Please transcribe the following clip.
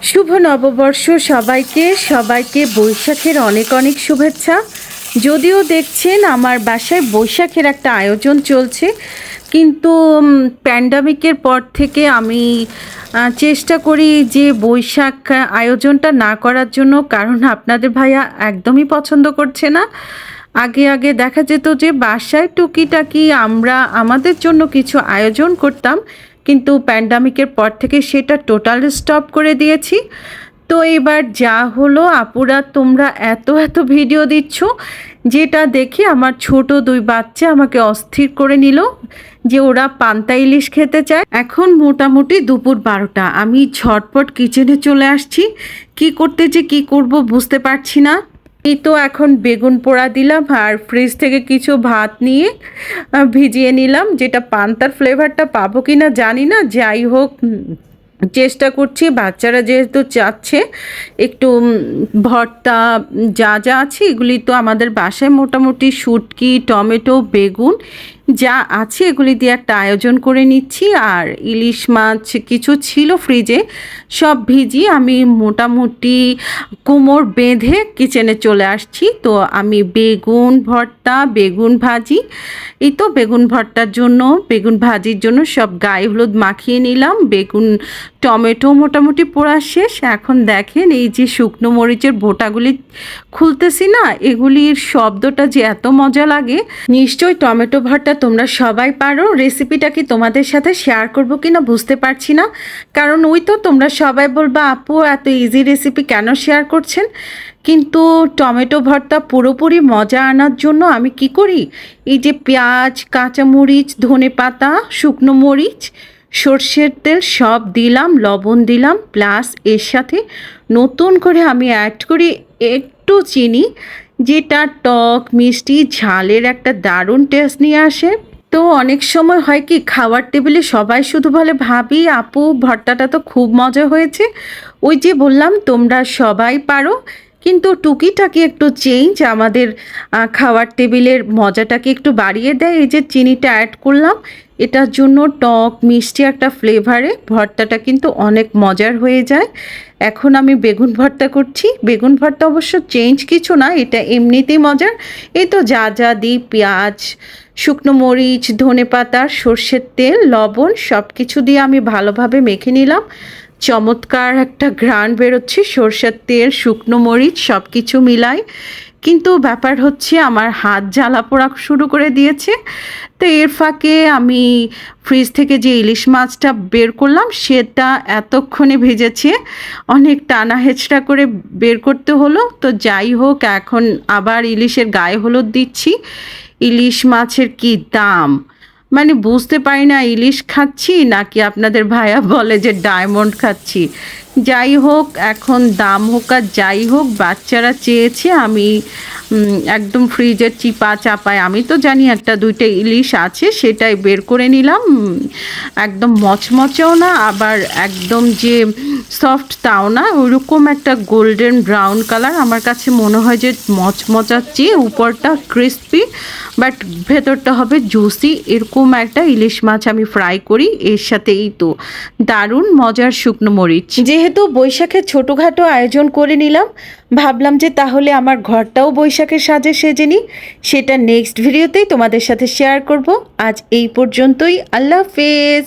শুভ নববর্ষ সবাইকে সবাইকে বৈশাখের অনেক অনেক শুভেচ্ছা। যদিও দেখছেন আমার বাসায় বৈশাখের একটা আয়োজন চলছে, কিন্তু প্যান্ডামিকের পর থেকে আমি চেষ্টা করি যে বৈশাখ আয়োজনটা না করার জন্য, কারণ আপনাদের ভাইয়া একদমই পছন্দ করছে না। আগে আগে দেখা যেত যে বাসায় টুকিটাকি আমরা আমাদের জন্য কিছু আয়োজন করতাম, কিন্তু প্যান্ডামিকের পর থেকে সেটা টোটাল স্টপ করে দিয়েছি। তো এবার যা হলো, আপুরা তোমরা এত এত ভিডিও দিচ্ছ, যেটা দেখে আমার ছোট দুই বাচ্চা আমাকে অস্থির করে নিল যে ওরা পান্তা ইলিশ খেতে চায়। এখন মোটামুটি দুপুর 12টা, আমি ঝটপট কিচেনে চলে আসছি। কি করতে যে কি করব বুঝতে পারছি না। এই তো এখন বেগুন পোড়া দিলাম আর ফ্রিজ থেকে কিছু ভাত নিয়ে ভিজিয়ে নিলাম, যেটা পান্তার ফ্লেভারটা পাবো কি না জানি না। যাই হোক, চেষ্টা করছি, বাচ্চারা যেহেতু চাচ্ছে একটু ভর্তা যা যা আছে এগুলি তো আমাদের বাসায় মোটামুটি শুটকি, টমেটো, বেগুন যা আছে এগুলি দিয়ে একটা আয়োজন করে নিচ্ছি। আর ইলিশ মাছ কিছু ছিল ফ্রিজে, সব ভিজিয়ে আমি মোটামুটি কোমর বেঁধে কিচেনে চলে আসছি। তো আমি বেগুন ভর্তা, বেগুন ভাজি, এই তো বেগুন ভর্তার জন্য, বেগুন ভাজির জন্য সব গায়ে হলুদ মাখিয়ে নিলাম। বেগুন টমেটো মোটামুটি পোড়া শেষ। এখন দেখেন এই যে শুকনো মরিচের বোটাগুলি খুলতেছি না, এগুলির শব্দটা যে এত মজা লাগে। নিশ্চয়ই টমেটো ভর্তা তোমরা সবাই পারো। রেসিপিটা কি তোমাদের সাথে শেয়ার করবো কিনা বুঝতে পারছি না, কারণ ওই তো তোমরা সবাই বলবা আপু এত ইজি রেসিপি কেন শেয়ার করছেন। কিন্তু টমেটো ভর্তা পুরোপুরি মজা আনার জন্য আমি কি করি, এই যে পেঁয়াজ, কাঁচামরিচ, ধনেপাতা, শুকনো মরিচ, সর্ষের তেল সব দিলাম, লবণ দিলাম, প্লাস এর সাথে নতুন করে আমি অ্যাড করি একটু চিনি, যেটা টক মিষ্টি ঝালের একটা দারুণ টেস্ট নিয়ে আসে। তো অনেক সময় হয় কি, খাওয়ার টেবিলে সবাই শুধু বলে ভাবি আপু ভর্তাটা তো খুব মজা হয়েছে। ওই যে বললাম তোমরা সবাই পারো, কিন্তু টুকিটাকি একটু চেঞ্জ আমাদের খাওয়ার টেবিলের মজাটাকে একটু বাড়িয়ে দেয়। এই যে চিনিটা অ্যাড করলাম, এটার জন্য টক মিষ্টি একটা ফ্লেভারে ভর্তাটা কিন্তু অনেক মজার হয়ে যায়। এখন আমি বেগুন ভর্তা করছি। বেগুন ভর্তা অবশ্য চেঞ্জ কিছু না, এটা এমনিতেই মজার। এই তো যা যা দিই, পেঁয়াজ, শুকনো মরিচ, ধনেপাতা, সর্ষের তেল, লবণ সব কিছু দিয়ে আমি ভালোভাবে মেখে নিলাম। চমৎকার একটা ঘ্রাণ বেরোচ্ছে সর্ষের তেল, শুকনো মরিচ সব কিছু মিলাই। কিন্তু ব্যাপার হচ্ছে আমার হাত জ্বালা পোড়া শুরু করে দিয়েছে। তো এর ফাঁকে আমি ফ্রিজ থেকে যে ইলিশ মাছটা বের করলাম সেটা এতক্ষণে ভেজেছে, অনেক টানা হেঁচড়া করে বের করতে হলো। তো যাই হোক, এখন আবার ইলিশের গায়ে হলুদ দিচ্ছি। ইলিশ মাছের কি দাম, মানে বুঝতে পারি না ইলিশ খাচ্ছি নাকি আপনাদের ভাইয়া বলে যে ডায়মন্ড খাচ্ছি। যাই হোক, এখন দাম হোক আর যাই হোক, বাচ্চারা চেয়েছে, আমি একদম ফ্রিজের চিপা চাপায়, আমি তো জানি একটা দুইটা ইলিশ আছে, সেটাই বের করে নিলাম। একদম মচমচেও না, আবার একদম যে সফট তাও না, ওইরকম একটা গোল্ডেন ব্রাউন কালার। আমার কাছে মনে হয় যে মচমচার চেয়ে উপরটা ক্রিস্পি, বাট ভেতরটা হবে জুসি, এরকম একটা ইলিশ মাছ আমি ফ্রাই করি। এর সাথেই তো দারুণ মজার শুকনো মরিচ। যেহেতু বৈশাখের ছোটোখাটো আয়োজন করে নিলাম, ভাবলাম যে তাহলে আমার ঘরটাও বৈশাখের সাজে সেজে নিই। সেটা নেক্সট ভিডিওতেই তোমাদের সাথে শেয়ার করব। আজ এই পর্যন্তই, আল্লাহ হাফেজ।